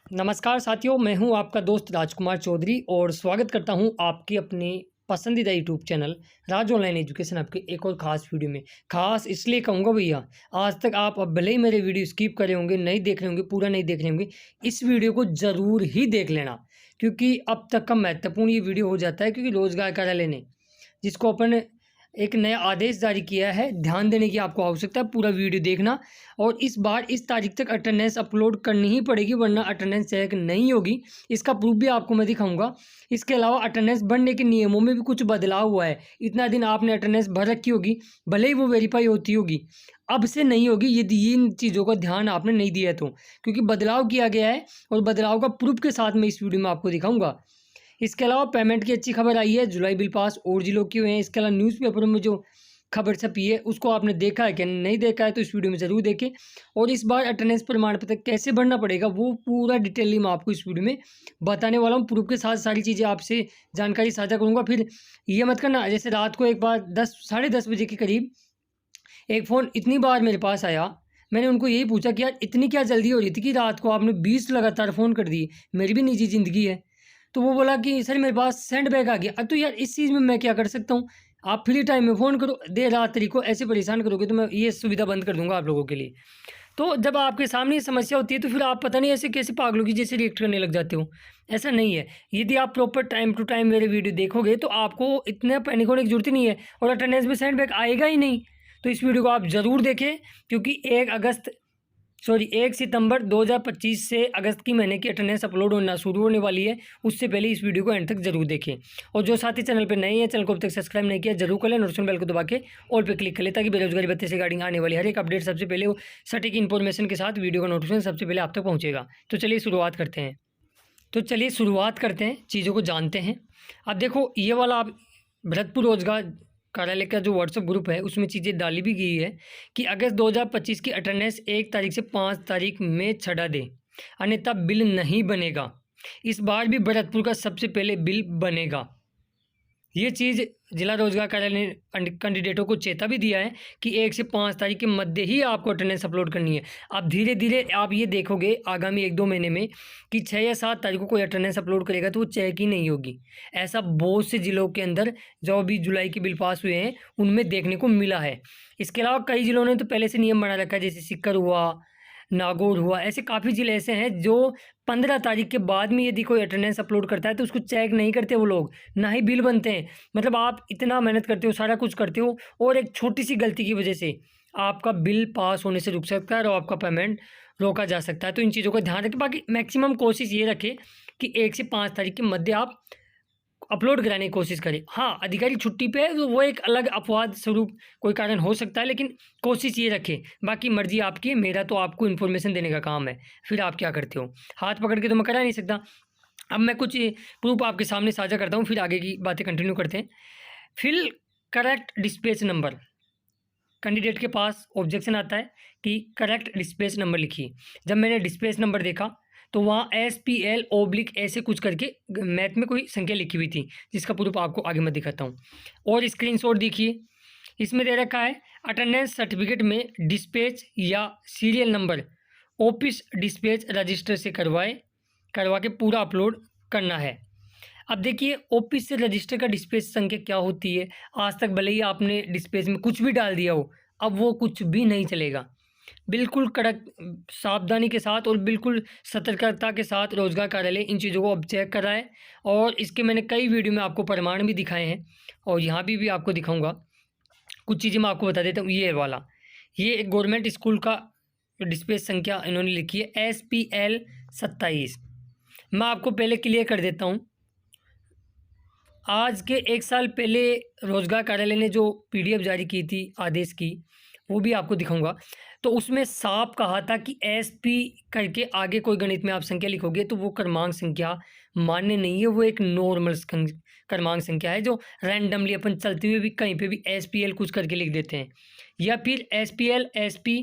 नमस्कार साथियों, मैं हूं आपका दोस्त राजकुमार चौधरी और स्वागत करता हूं आपके अपने पसंदीदा यूट्यूब चैनल राज ऑनलाइन एजुकेशन आपके एक और ख़ास वीडियो में। ख़ास इसलिए कहूँगा भैया, आज तक आप अब भले ही मेरे वीडियो स्किप करे होंगे, नहीं देख रहे होंगे, पूरा नहीं देख रहे होंगे, इस वीडियो को ज़रूर ही देख लेना, क्योंकि अब तक का महत्वपूर्ण ये वीडियो हो जाता है। क्योंकि रोज़गार कार्यालय ने जिसको अपन एक नया आदेश जारी किया है, ध्यान देने की आपको आवश्यकता है। पूरा वीडियो देखना और इस बार इस तारीख तक अटेंडेंस अपलोड करनी ही पड़ेगी, वरना अटेंडेंस चेक नहीं होगी। इसका प्रूफ भी आपको मैं दिखाऊंगा। इसके अलावा अटेंडेंस बढ़ने के नियमों में भी कुछ बदलाव हुआ है। इतना दिन आपने अटेंडेंस भर रखी होगी, भले ही वो वेरीफाई होती होगी, अब से नहीं होगी यदि इन चीज़ों का ध्यान आपने नहीं दिया तो, क्योंकि बदलाव किया गया है और बदलाव का प्रूफ के साथ मैं इस वीडियो में आपको दिखाऊंगा। इसके अलावा पेमेंट की अच्छी खबर आई है, जुलाई बिल पास और जिलों की हुए हैं। इसके अलावा न्यूज़पेपरों में जो खबर छपी है उसको आपने देखा है कि नहीं देखा है तो इस वीडियो में ज़रूर देखें। और इस बार अटेंडेंस प्रमाण पत्र कैसे भरना पड़ेगा वो पूरा डिटेल मैं आपको इस वीडियो में बताने वाला हूँ। प्रूफ के साथ सारी चीज़ें आपसे जानकारी साझा करूँगा। फिर ये मत करना जैसे रात को एक बार 10 साढ़े 10 बजे के करीब एक फ़ोन इतनी बार मेरे पास आया। मैंने उनको यही पूछा कि यार इतनी क्या जल्दी हो रही थी कि रात को आपने 20 लगातार फ़ोन कर दिए, मेरी भी निजी ज़िंदगी है। तो वो बोला कि सर मेरे पास सेंड बैक आ गया। अब तो यार इस चीज़ में मैं क्या कर सकता हूँ? आप फ्री टाइम में फ़ोन करो, देर रात को ऐसे परेशान करोगे तो मैं ये सुविधा बंद कर दूँगा आप लोगों के लिए। तो जब आपके सामने ये समस्या होती है तो फिर आप पता नहीं ऐसे कैसे पागलों की जैसे रिएक्ट करने लग जाते हो। ऐसा नहीं है। यदि आप प्रॉपर टाइम टू टाइम मेरे वीडियो देखोगे तो आपको इतना पैनिक होने की ज़रूरत ही नहीं है और अटेंडेंस में सेंड बैक आएगा ही नहीं। तो इस वीडियो को आप ज़रूर देखें, क्योंकि 1 सितंबर 2025 से अगस्त की महीने की अटेंडेंस अपलोड होना शुरू होने वाली है। उससे पहले इस वीडियो को एंड तक जरूर देखें। और जो साथी चैनल पर नए हैं, चैनल को अब तक सब्सक्राइब नहीं किया जरूर कर लें, नोटिफिकेशन बेल को दबा के ऑल पे क्लिक कर लें, ताकि बेरोजगारी भत्ते से रिगार्डिंग आने वाली हर एक अपडेट सबसे पहले हो, सटीक इन्फॉर्मेशन के साथ वीडियो का नोटिफिकेशन सबसे पहले आप तक पहुँचेगा। तो चलिए शुरुआत करते हैं, चीज़ों को जानते हैं। अब देखो ये वाला आप भरतपुर रोजगार कार्यालय का जो व्हाट्सएप ग्रुप है उसमें चीज़ें डाली भी गई है कि अगस्त 2025 की अटेंडेंस 1 तारीख से 5 तारीख में छड़ा दे, अन्यथा बिल नहीं बनेगा। इस बार भी भरतपुर का सबसे पहले बिल बनेगा। ये चीज़ जिला रोजगार कार्यालय ने कैंडिडेटों को चेता भी दिया है कि 1 से 5 तारीख के मध्य ही आपको अटेंडेंस अपलोड करनी है। अब धीरे धीरे आप ये देखोगे आगामी 1-2 महीने में कि 6 या 7 तारीख को कोई अटेंडेंस अपलोड करेगा तो वो चेक ही नहीं होगी। ऐसा बहुत से ज़िलों के अंदर जो अभी जुलाई के बिल पास हुए हैं उनमें देखने को मिला है। इसके अलावा कई ज़िलों ने तो पहले से नियम बना रखा है, जैसे सीकर हुआ, नागौर हुआ, ऐसे काफ़ी ज़िले ऐसे हैं जो 15 तारीख के बाद में यदि कोई अटेंडेंस अपलोड करता है तो उसको चेक नहीं करते वो लोग, ना ही बिल बनते हैं। मतलब आप इतना मेहनत करते हो, सारा कुछ करते हो और एक छोटी सी गलती की वजह से आपका बिल पास होने से रुक सकता है और आपका पेमेंट रोका जा सकता है। तो इन चीज़ों का ध्यान रखें। बाकी मैक्सिमम कोशिश ये रखें कि 1 से 5 तारीख के मध्य आप अपलोड कराने की कोशिश करें। हाँ, अधिकारी छुट्टी पे है तो वो एक अलग अपवाद स्वरूप कोई कारण हो सकता है, लेकिन कोशिश ये रखें। बाकी मर्ज़ी आपकी है, मेरा तो आपको इन्फॉर्मेशन देने का काम है, फिर आप क्या करते हो। हाथ पकड़ के तो मैं करा नहीं सकता। अब मैं कुछ प्रूफ आपके सामने साझा करता हूँ, फिर आगे की बातें कंटिन्यू करते हैं। Fill correct dispatch number, candidate के पास ऑब्जेक्शन आता है कि करेक्ट डिस्पैच नंबर लिखिए। जब मैंने डिस्पैच नंबर देखा तो वहाँ SPL/ ऐसे कुछ करके मैथ में कोई संख्या लिखी हुई थी, जिसका प्रूफ आपको आगे मैं दिखाता हूँ। और स्क्रीनशॉट देखिए, इसमें दे रखा है अटेंडेंस सर्टिफिकेट में डिस्पैच या serial number office dispatch register से करवा के पूरा अपलोड करना है। अब देखिए ऑफिस से रजिस्टर का डिस्पैच संख्या क्या होती है। आज तक भले ही आपने डिस्पैच में कुछ भी डाल दिया हो, अब वो कुछ भी नहीं चलेगा। बिल्कुल कड़क सावधानी के साथ और बिल्कुल सतर्कता के साथ रोजगार कार्यालय इन चीज़ों को अब चेक कर रहा है। और इसके मैंने कई वीडियो में आपको प्रमाण भी दिखाए हैं और यहाँ भी आपको दिखाऊंगा। कुछ चीज़ें मैं आपको बता देता हूँ। ये वाला, ये एक गवर्नमेंट स्कूल का डिस्पैच संख्या इन्होंने लिखी है SPL 27। मैं आपको पहले क्लियर कर देता हूँ। आज के 1 साल पहले रोजगार कार्यालय ने जो PDF जारी की थी आदेश की, वो भी आपको दिखाऊंगा। तो उसमें साफ कहा था कि SP करके आगे कोई गणित में आप संख्या लिखोगे तो वो क्रमांक संख्या मान्य नहीं है। वो एक नॉर्मल क्रमांक संख्या है जो रैंडमली अपन चलते हुए भी कहीं पे भी SPL कुछ करके लिख देते हैं, या फिर SPL SP।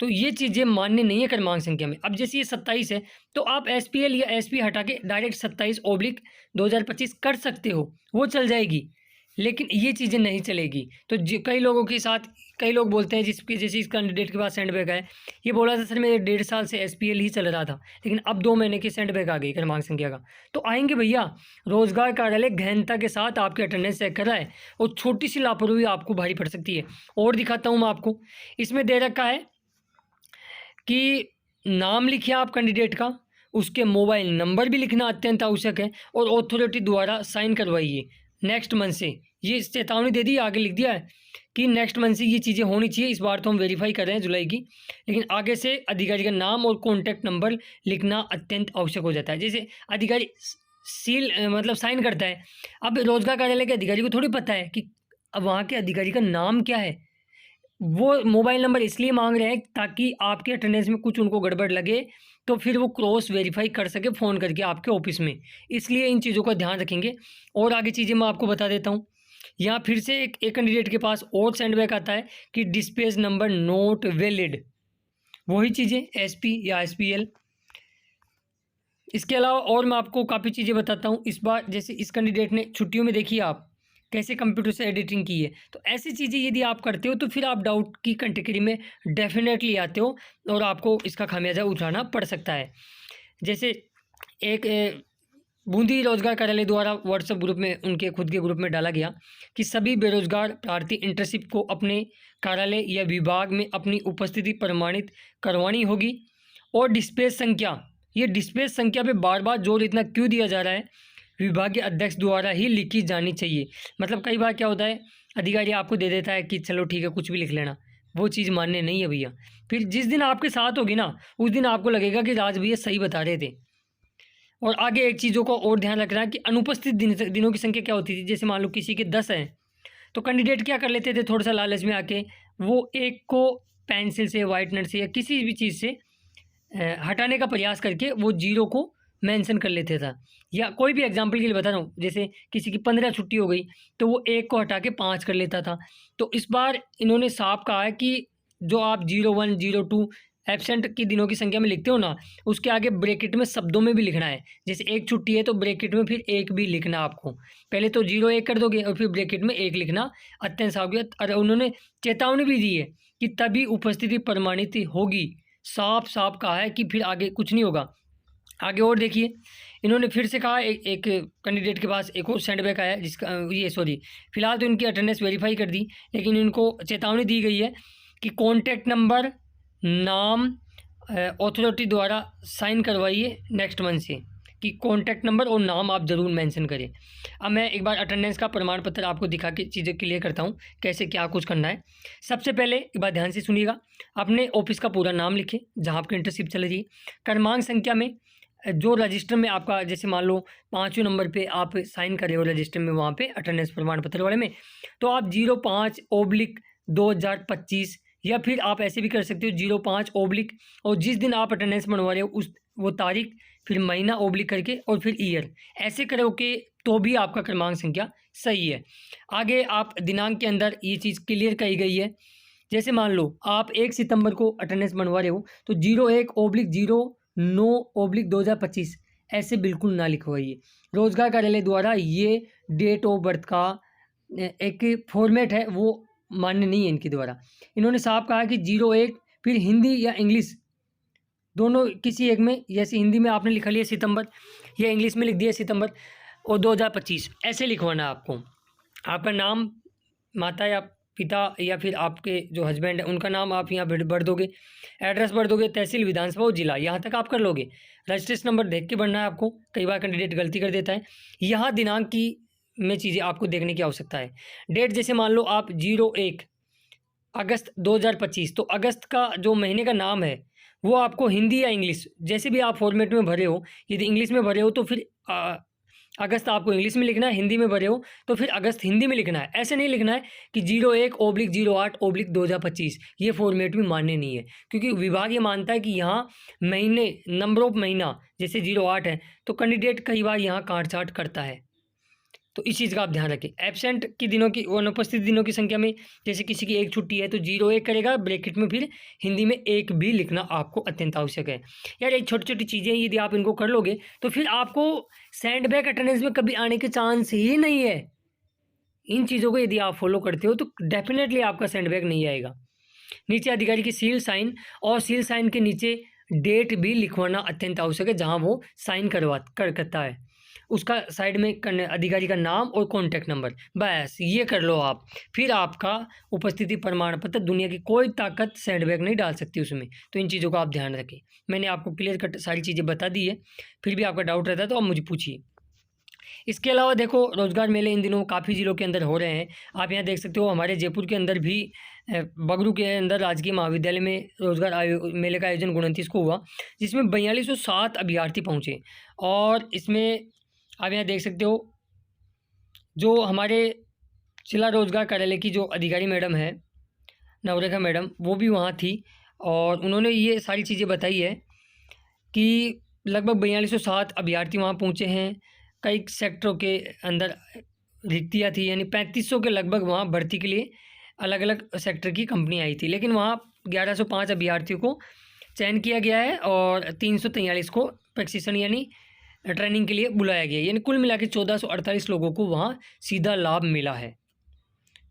तो ये चीज़ें मान्य नहीं है क्रमांक संख्या में। अब जैसे ये 27 है तो आप SPL या SP हटा के डायरेक्ट 27/2025 कर सकते हो, वो चल जाएगी। लेकिन ये चीज़ें नहीं चलेगी। तो कई लोगों के साथ कई लोग बोलते हैं जिसके जैसे इस कैंडिडेट के पास सेंड बैक है, ये बोला था सर मेरे 1.5 साल से एसपीएल ही चल रहा था, लेकिन अब 2 महीने की सेंड बैक आ गई क्रमांक संख्या का। तो आएंगे भैया, रोजगार कार्यालय गहनता के साथ आपके अटेंडेंस चेक कर रहा है और छोटी सी लापरवाही आपको भारी पड़ सकती है। और दिखाता हूँ मैं आपको, इसमें दे रखा है कि नाम लिखिए आप कैंडिडेट का, उसके मोबाइल नंबर भी लिखना अत्यंत आवश्यक है और अथॉरिटी द्वारा साइन करवाइए नेक्स्ट मंथ से। ये चेतावनी दे दी, आगे लिख दिया है कि नेक्स्ट मंथ से ये चीज़ें होनी चाहिए। इस बार तो हम वेरीफाई कर रहे हैं जुलाई की, लेकिन आगे से अधिकारी का नाम और कॉन्टैक्ट नंबर लिखना अत्यंत आवश्यक हो जाता है। जैसे अधिकारी सील मतलब साइन करता है, अब रोजगार कार्यालय के अधिकारी को थोड़ी पता है कि अब वहाँ के अधिकारी का नाम क्या है। वो मोबाइल नंबर इसलिए मांग रहे हैं ताकि आपके अटेंडेंस में कुछ उनको गड़बड़ लगे तो फिर वो क्रॉस वेरीफाई कर सके फ़ोन करके आपके ऑफिस में, इसलिए इन चीज़ों का ध्यान रखेंगे। और आगे चीज़ें मैं आपको बता देता हूँ। यहाँ फिर से एक कैंडिडेट के पास और सेंडबैक आता है कि डिस्पेच नंबर नॉट वैलिड, वही चीज़ें एसपी या एसपीएल। इसके अलावा और मैं आपको काफ़ी चीज़ें बताता हूँ। इस बार जैसे इस कैंडिडेट ने छुट्टियों में देखिए आप कैसे कंप्यूटर से एडिटिंग की है, तो ऐसी चीज़ें यदि आप करते हो तो फिर आप डाउट की कैटेगरी में डेफिनेटली आते हो और आपको इसका खामियाजा उठाना पड़ सकता है। जैसे एक बूंदी रोजगार कार्यालय द्वारा व्हाट्सएप ग्रुप में उनके खुद के ग्रुप में डाला गया कि सभी बेरोजगार प्रार्थी इंटर्नशिप को अपने कार्यालय या विभाग में अपनी उपस्थिति प्रमाणित करवानी होगी। और डिस्पेच संख्या, ये डिस्पेच संख्या पे बार बार जोर इतना क्यों दिया जा रहा है, विभागीय अध्यक्ष द्वारा ही लिखी जानी चाहिए। मतलब कई बार क्या होता है, अधिकारी आपको दे देता है कि चलो ठीक है कुछ भी लिख लेना, वो चीज़ मानने नहीं है भैया। फिर जिस दिन आपके साथ होगी ना उस दिन आपको लगेगा कि राज भैया सही बता रहे थे। और आगे एक चीज़ों को और ध्यान रखना है कि अनुपस्थित दिनों की संख्या क्या होती थी। जैसे मान लो किसी के 10 हैं तो कैंडिडेट क्या कर लेते थे, थोड़ा सा लालच में आके वो एक को पेंसिल से वाइटनर से या किसी भी चीज़ से हटाने का प्रयास करके वो 0 को मेंशन कर लेते था। या कोई भी एग्जांपल के लिए बता रहा हूँ, जैसे किसी की 15 छुट्टी हो गई तो वो 1 को हटा के 5 कर लेता था। तो इस बार इन्होंने साफ कहा है कि जो आप 01 02 एब्सेंट की दिनों की संख्या में लिखते हो ना, उसके आगे ब्रैकेट में शब्दों में भी लिखना है। जैसे एक छुट्टी है तो ब्रैकेट में फिर 1 भी लिखना आपको, पहले तो 01 कर दोगे और फिर ब्रैकेट में 1 लिखना अत्यंत आवश्यक। और उन्होंने चेतावनी भी दी है कि तभी उपस्थिति प्रमाणित होगी, साफ साफ कहा है कि फिर आगे कुछ नहीं होगा। आगे और देखिए, इन्होंने फिर से कहा एक कैंडिडेट के पास एक और सेंडबैक आया जिसका ये सॉरी फिलहाल तो इनकी अटेंडेंस वेरीफाई कर दी, लेकिन इनको चेतावनी दी गई है कि कॉन्टैक्ट नंबर नाम अथॉरिटी द्वारा साइन करवाइए नेक्स्ट मंथ से, कि कॉन्टैक्ट नंबर और नाम आप ज़रूर मेंशन करें। अब मैं एक बार अटेंडेंस का प्रमाण पत्र आपको दिखा के चीज़ें क्लियर करता हूँ कैसे क्या कुछ करना है। सबसे पहले एक बार ध्यान से सुनिएगा, अपने ऑफिस का पूरा नाम लिखें जहाँ आपकी इंटर्नशिप चल रही है। क्रमांक संख्या में जो रजिस्टर में आपका, जैसे मान लो 5वें नंबर पे आप साइन कर रहे हो रजिस्टर में, वहाँ पे अटेंडेंस प्रमाण पत्र वाले में, तो आप 05/2025 या फिर आप ऐसे भी कर सकते हो 05/ और जिस दिन आप अटेंडेंस बनवा रहे हो उस वो तारीख, फिर महीना ऑब्लिक करके और फिर ईयर, ऐसे करोगे तो भी आपका क्रमांक संख्या सही है। आगे आप दिनांक के अंदर ये चीज़ क्लियर कही गई है। जैसे मान लो आप 1 सितंबर को अटेंडेंस बनवा रहे हो तो 01/09/2025 ऐसे बिल्कुल ना लिखवाइए। रोजगार कार्यालय द्वारा ये डेट ऑफ बर्थ का एक फॉर्मेट है, वो मान्य नहीं है इनके द्वारा। इन्होंने साफ कहा कि 01 फिर हिंदी या इंग्लिश दोनों किसी एक में, जैसे हिंदी में आपने लिखा लिया सितंबर या इंग्लिश में लिख दिया सितंबर और 2025 ऐसे लिखवाना है आपको। आपका नाम, माता या पिता या फिर आपके जो हस्बैंड है उनका नाम आप यहाँ भर दोगे, एड्रेस भर दोगे, तहसील, विधानसभा और जिला, यहाँ तक आप कर लोगे। रजिस्ट्रेशन नंबर देख के भरना है आपको, कई बार कैंडिडेट गलती कर देता है। यहाँ दिनांक की में चीज़ें आपको देखने की आवश्यकता है। डेट जैसे मान लो आप 01 अगस्त 2025, तो अगस्त का जो महीने का नाम है वो आपको हिंदी या इंग्लिश जैसे भी आप फॉर्मेट में भरे हो, यदि इंग्लिश में भरे हो तो फिर अगस्त आपको इंग्लिश में लिखना है, हिंदी में भरे हो तो फिर अगस्त हिंदी में लिखना है। ऐसे नहीं लिखना है कि 01/08/2025, ये फॉर्मेट भी मान्य नहीं है, क्योंकि विभाग ये मानता है कि यहाँ महीने, नंबर ऑफ महीना जैसे 08 है तो कैंडिडेट कई बार यहाँ काट छाट करता है, तो इस चीज़ का आप ध्यान रखें। एब्सेंट की दिनों की, अनुपस्थित दिनों की संख्या में जैसे किसी की 1 छुट्टी है तो 01 करेगा, ब्रैकेट में फिर हिंदी में 1 भी लिखना आपको अत्यंत आवश्यक है। यार एक छोटी छोटी चीज़ें यदि आप इनको कर लोगे तो फिर आपको सेंडबैक अटेंडेंस में कभी आने के चांस ही नहीं है। इन चीज़ों को यदि आप फॉलो करते हो तो डेफिनेटली आपका सेंडबैग नहीं आएगा। नीचे अधिकारी की सील साइन और सील साइन के नीचे डेट भी लिखवाना अत्यंत आवश्यक है, जहां वो साइन करता है उसका साइड में अधिकारी का नाम और कॉन्टैक्ट नंबर, बस ये कर लो आप। फिर आपका उपस्थिति प्रमाण पत्र, दुनिया की कोई ताकत सेंडबैग नहीं डाल सकती उसमें। तो इन चीज़ों का आप ध्यान रखें। मैंने आपको क्लियर कट सारी चीज़ें बता दी है, फिर भी आपका डाउट रहता है तो आप मुझे पूछिए। इसके अलावा देखो, रोज़गार मेले इन दिनों काफ़ी ज़िलों के अंदर हो रहे हैं। आप यहाँ देख सकते हो, हमारे जयपुर के अंदर भी बगरू के अंदर राजकीय महाविद्यालय में रोज़गार मेले का आयोजन 29 को हुआ, जिसमें 4207 अभ्यर्थी पहुँचे। और इसमें आप यहाँ देख सकते हो, जो हमारे जिला रोज़गार कार्यालय की जो अधिकारी मैडम है नवरेखा मैडम, वो भी वहाँ थी और उन्होंने ये सारी चीज़ें बताई है कि लगभग 4207 अभ्यर्थी वहाँ पहुँचे हैं। कई सेक्टरों के अंदर रिक्तियाँ थी, यानी 3500 के लगभग वहाँ भर्ती के लिए अलग अलग सेक्टर की कंपनी आई थी, लेकिन वहाँ 1105 अभ्यर्थियों को चयन किया गया है और 343 को प्रशिक्षण यानी ट्रेनिंग के लिए बुलाया गया है। यानी कुल मिला के 1448 लोगों को वहाँ सीधा लाभ मिला है।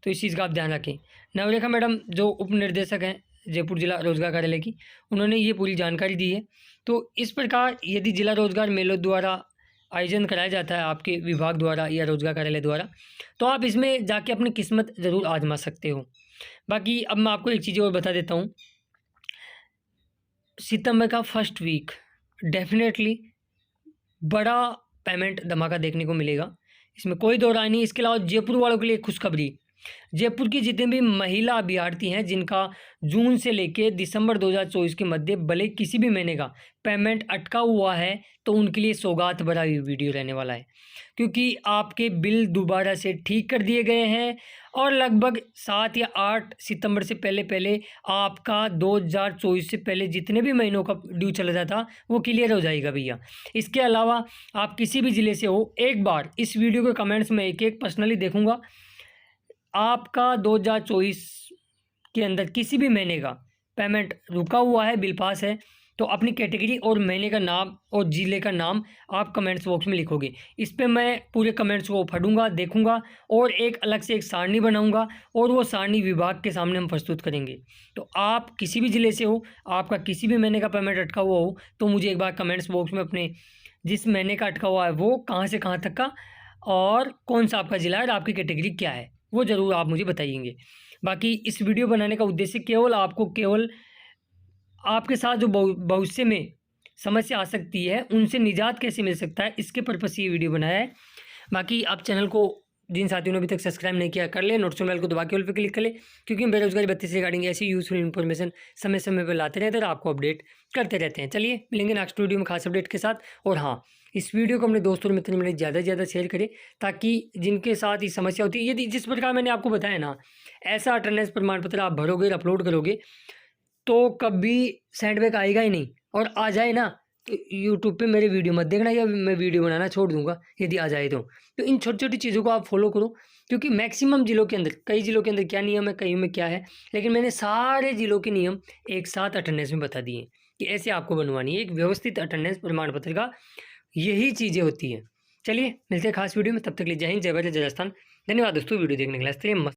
तो इस चीज़ का आप ध्यान रखें। नवरेखा मैडम जो उप निर्देशक हैं जयपुर जिला रोजगार कार्यालय की, उन्होंने ये पूरी जानकारी दी है। तो इस प्रकार यदि जिला रोजगार मेलों द्वारा आयोजन कराया जाता है आपके विभाग द्वारा या रोजगार कार्यालय द्वारा, तो आप इसमें जाके अपनी किस्मत ज़रूर आजमा सकते हो। बाकी अब मैं आपको एक चीज़ और बता देता हूँ, सितंबर का फर्स्ट वीक डेफिनेटली बड़ा पेमेंट धमाका देखने को मिलेगा, इसमें कोई दो राय नहीं। इसके अलावा जयपुर वालों के लिए खुशखबरी, जयपुर की जितने भी महिला अभ्यर्थी हैं जिनका जून से लेके दिसंबर 2024 के मध्य भले किसी भी महीने का पेमेंट अटका हुआ है, तो उनके लिए सौगात भरा हुई वीडियो रहने वाला है, क्योंकि आपके बिल दोबारा से ठीक कर दिए गए हैं और लगभग 7 या 8 सितंबर से पहले आपका 2024 से पहले जितने भी महीनों का ड्यू चला जाता वो क्लियर हो जाएगा भैया। इसके अलावा आप किसी भी ज़िले से हो, एक बार इस वीडियो के कमेंट्स में एक एक पर्सनली देखूंगा, आपका 2024 के अंदर किसी भी महीने का पेमेंट रुका हुआ है, बिल पास है, तो अपनी कैटेगरी और महीने का नाम और ज़िले का नाम आप कमेंट्स बॉक्स में लिखोगे। इस पे मैं पूरे कमेंट्स को पढ़ूंगा, देखूंगा और एक अलग से एक सारणी बनाऊंगा और वो सारणी विभाग के सामने हम प्रस्तुत करेंगे। तो आप किसी भी ज़िले से हो, आपका किसी भी महीने का पेमेंट अटका हुआ हो, तो मुझे एक बार कमेंट्स बॉक्स में अपने जिस महीने का अटका हुआ है वो कहाँ से कहाँ तक का और कौन सा आपका ज़िला है और आपकी कैटेगरी क्या है, वो ज़रूर आप मुझे बताइएंगे। बाकी इस वीडियो बनाने का उद्देश्य केवल आपके साथ जो भविष्य में समस्या आ सकती है उनसे निजात कैसे मिल सकता है, इसके पर्पस से ये वीडियो बनाया है। बाकी आप चैनल को जिन साथियों ने अभी तक सब्सक्राइब नहीं किया कर ले, नोटिफिकेशन बेल को दबा के ऑल पे क्लिक कर ले, क्योंकि हम बेरोजगारी भत्ते से रिगार्डिंग ऐसी यूजफुल इन्फॉर्मेशन समय समय पर लाते रहते हैं और आपको अपडेट करते रहते हैं। चलिए मिलेंगे नेक्स्ट वीडियो में खास अपडेट के साथ। और हाँ, इस वीडियो को अपने दोस्तों और मित्रों में ज़्यादा से ज़्यादा शेयर करें, ताकि जिनके साथ ये समस्या होती है, यदि जिस प्रकार मैंने आपको बताया ना, ऐसा अटेंडेंस प्रमाण पत्र आप भरोगे और अपलोड करोगे तो कभी सेंडबैग आएगा ही नहीं, और आ जाए ना तो यूट्यूब पे मेरे वीडियो मत देखना या मैं वीडियो बनाना छोड़ दूंगा यदि आ जाए तो इन छोटी छोटी चीज़ों को आप फॉलो करो, क्योंकि मैक्सिमम ज़िलों के अंदर, कई ज़िलों के अंदर क्या नियम है, कई में क्या है, लेकिन मैंने सारे ज़िलों के नियम एक साथ अटेंडेंस में बता दिए कि ऐसे आपको बनवानी है। एक व्यवस्थित अटेंडेंस प्रमाण पत्र का यही चीज़ें होती हैं। चलिए मिलते हैं खास वीडियो में, तब तक के लिए जय हिंद, जय भारत, जय राजस्थान। धन्यवाद दोस्तों वीडियो देखने के लिए।